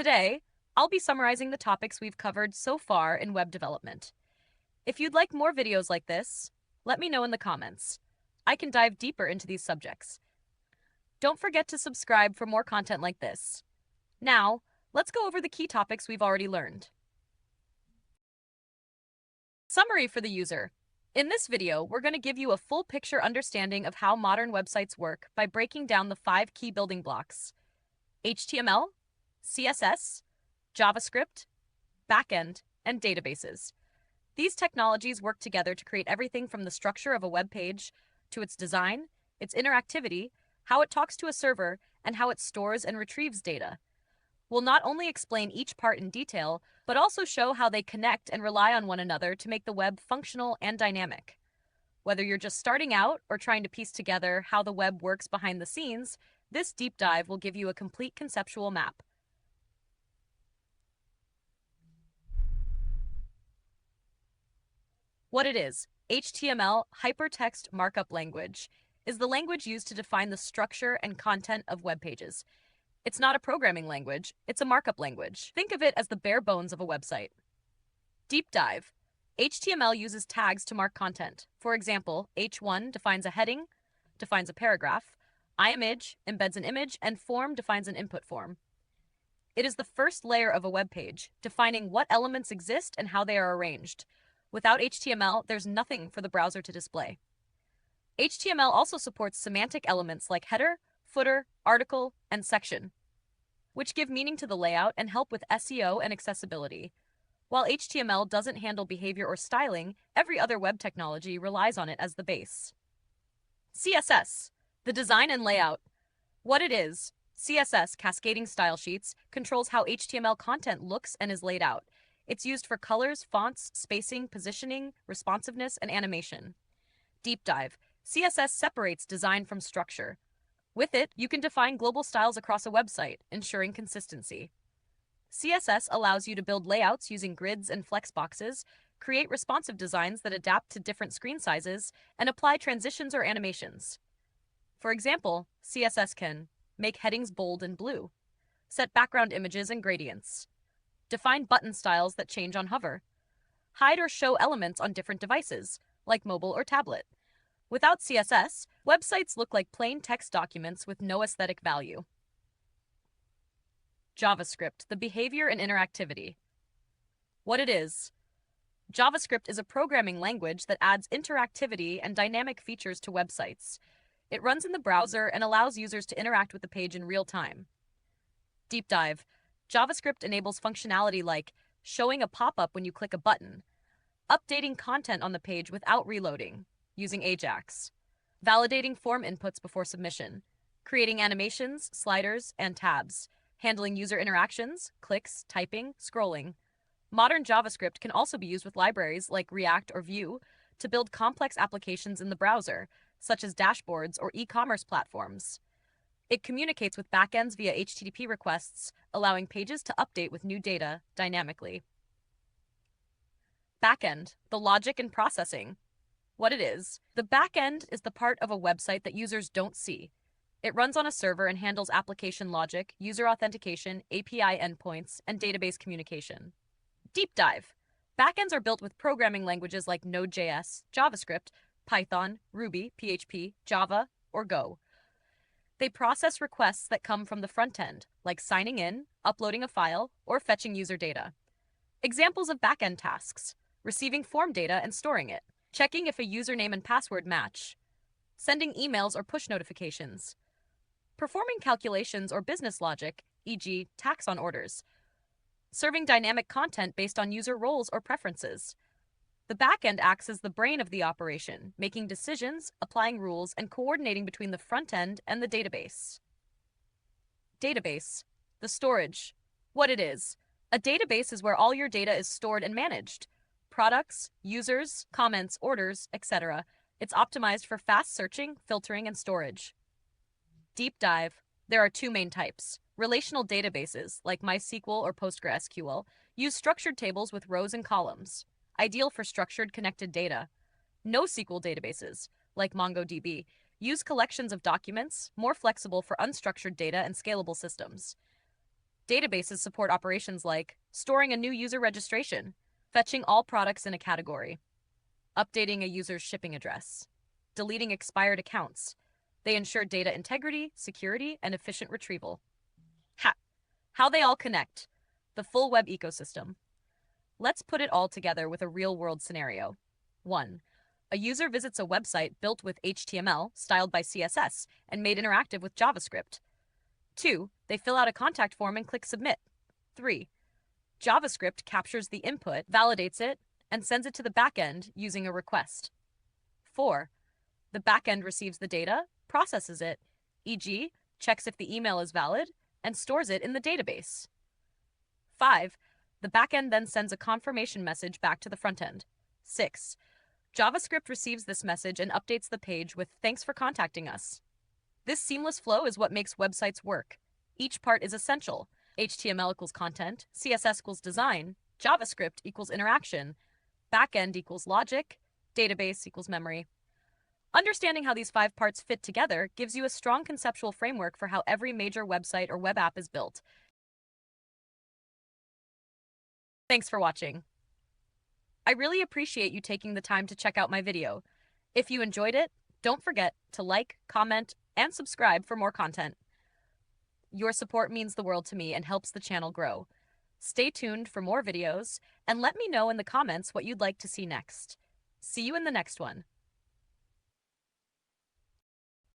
Today, I'll be summarizing the topics we've covered so far in web development. If you'd like more videos like this, let me know in the comments. I can dive deeper into these subjects. Don't forget to subscribe for more content like this. Now, let's go over the key topics we've already learned. Summary for the user. In this video, we're going to give you a full picture understanding of how modern websites work by breaking down the 5 key building blocks: HTML, CSS, JavaScript, Backend, and databases. These technologies work together to create everything from the structure of a web page to its design, its interactivity, how it talks to a server, and how it stores and retrieves data. We'll not only explain each part in detail, but also show how they connect and rely on one another to make the web functional and dynamic. Whether you're just starting out or trying to piece together how the web works behind the scenes, this deep dive will give you a complete conceptual map. What it is: HTML, Hypertext Markup Language, is the language used to define the structure and content of web pages. It's not a programming language, it's a markup language. Think of it as the bare bones of a website. Deep dive. HTML uses tags to mark content. For example, h1 defines a heading, defines a paragraph, image embeds an image, and form defines an input form. It is the first layer of a web page, defining what elements exist and how they are arranged. Without HTML, there's nothing for the browser to display. HTML also supports semantic elements like header, footer, article, and section, which give meaning to the layout and help with SEO and accessibility. While HTML doesn't handle behavior or styling, every other web technology relies on it as the base. CSS, the design and layout. What it is: CSS, cascading style sheets, controls how HTML content looks and is laid out. It's used for colors, fonts, spacing, positioning, responsiveness, and animation. Deep dive. CSS separates design from structure. With it, you can define global styles across a website, ensuring consistency. CSS allows you to build layouts using grids and flexboxes, create responsive designs that adapt to different screen sizes, and apply transitions or animations. For example, CSS can make headings bold and blue, set background images and gradients, define button styles that change on hover, hide or show elements on different devices, like mobile or tablet. Without CSS, websites look like plain text documents with no aesthetic value. JavaScript, the behavior and interactivity. What it is: JavaScript is a programming language that adds interactivity and dynamic features to websites. It runs in the browser and allows users to interact with the page in real time. Deep dive. JavaScript enables functionality like showing a pop-up when you click a button, updating content on the page without reloading, using Ajax, validating form inputs before submission, creating animations, sliders, and tabs, handling user interactions, clicks, typing, scrolling. Modern JavaScript can also be used with libraries like React or Vue to build complex applications in the browser, such as dashboards or e-commerce platforms. It communicates with backends via HTTP requests, allowing pages to update with new data dynamically. Backend, the logic and processing. What it is: the backend is the part of a website that users don't see. It runs on a server and handles application logic, user authentication, API endpoints, and database communication. Deep dive. Backends are built with programming languages like Node.js, JavaScript, Python, Ruby, PHP, Java, or Go. They process requests that come from the front end, like signing in, uploading a file, or fetching user data. Examples of backend tasks: receiving form data and storing it, checking if a username and password match, sending emails or push notifications, performing calculations or business logic, e.g., tax on orders, serving dynamic content based on user roles or preferences. The backend acts as the brain of the operation, making decisions, applying rules, and coordinating between the front end and the database. Database, the storage. What it is: a database is where all your data is stored and managed. Products, users, comments, orders, etc. It's optimized for fast searching, filtering, and storage. Deep dive. There are 2 main types. Relational databases, like MySQL or PostgreSQL, use structured tables with rows and columns, ideal for structured connected data. NoSQL databases, like MongoDB, use collections of documents, more flexible for unstructured data and scalable systems. Databases support operations like storing a new user registration, fetching all products in a category, updating a user's shipping address, deleting expired accounts. They ensure data integrity, security, and efficient retrieval. How they all connect. The full web ecosystem. Let's put it all together with a real-world scenario. 1. A user visits a website built with HTML, styled by CSS, and made interactive with JavaScript. 2. They fill out a contact form and click Submit. 3. JavaScript captures the input, validates it, and sends it to the backend using a request. 4. The backend receives the data, processes it, e.g., checks if the email is valid, and stores it in the database. 5. The backend then sends a confirmation message back to the frontend. 6. JavaScript receives this message and updates the page with "Thanks for contacting us." This seamless flow is what makes websites work. Each part is essential. HTML equals content, CSS equals design, JavaScript equals interaction, backend equals logic, database equals memory. Understanding how these 5 parts fit together gives you a strong conceptual framework for how every major website or web app is built. Thanks for watching. I really appreciate you taking the time to check out my video. If you enjoyed it, don't forget to like, comment, and subscribe for more content. Your support means the world to me and helps the channel grow. Stay tuned for more videos, and let me know in the comments what you'd like to see next. See you in the next one.